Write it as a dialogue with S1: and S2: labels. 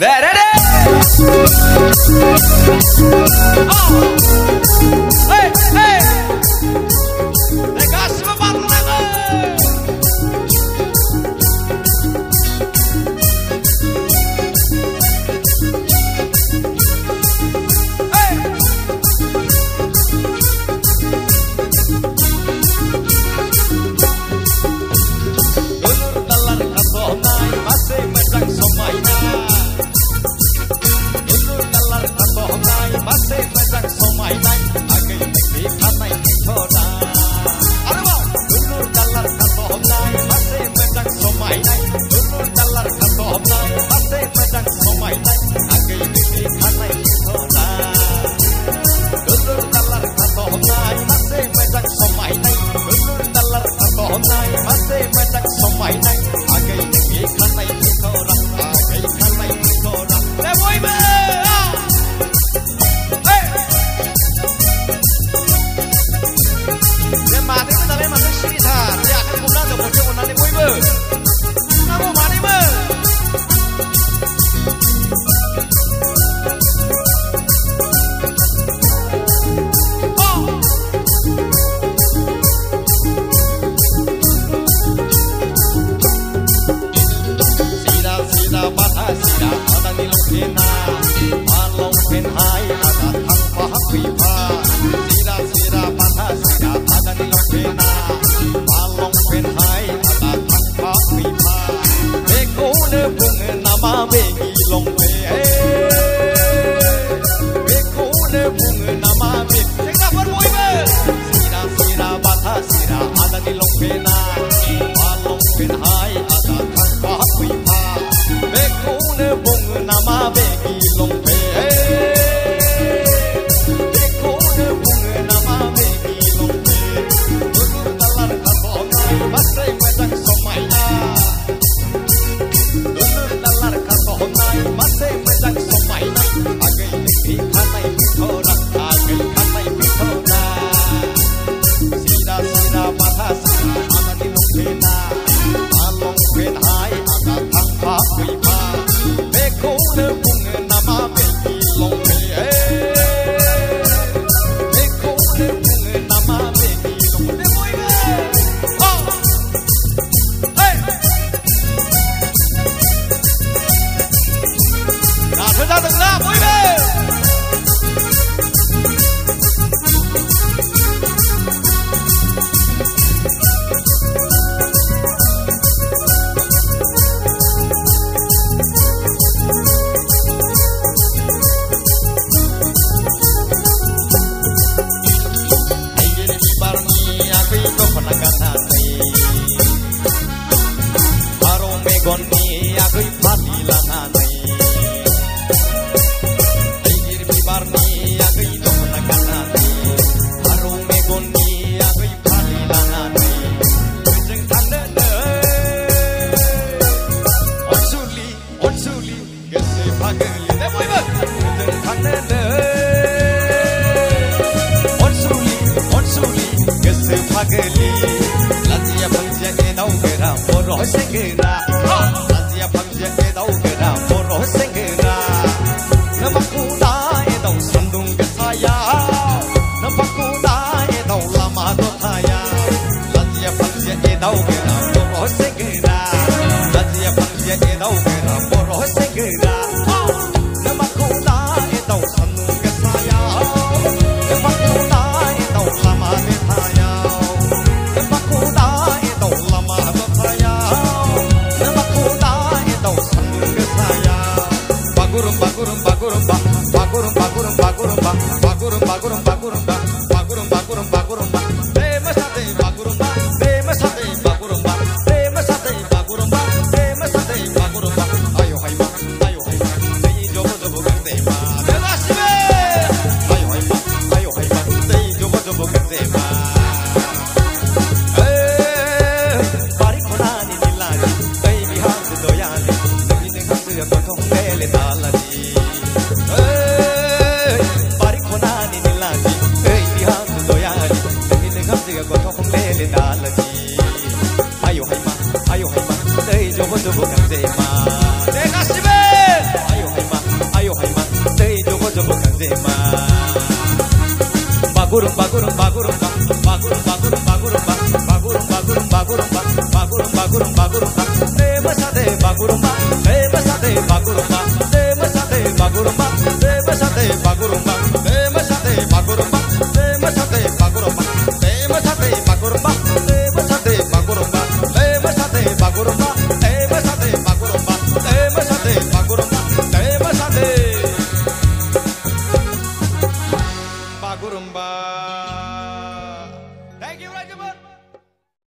S1: Ready? Hey, hey! Lekas memandangan. Hey! Dulur dalar katonai masih medang somaina. Masih medang somai naik, agai negeri kanai kitoda. Arwah, dulur dalar katom naik, masih medang somai naik. Dulur dalar katom naik, masih medang somai naik, agai negeri kanai kitoda. Dulur dalar katom naik, masih medang somai naik. Dulur dalar katom naik, masih medang somai naik, agai negeri kanai kitoda. Agai kanai kitoda. Lewoi be.
S2: Ayo hai ma, dei jobo jobo kan dei ma.
S1: Terima kasih. Bagurumba, gurumba, gurumba, bagurumba, gurumba, gurumba, bagurumba, gurumba, gurumba, bagurumba, gurumba, gurumba.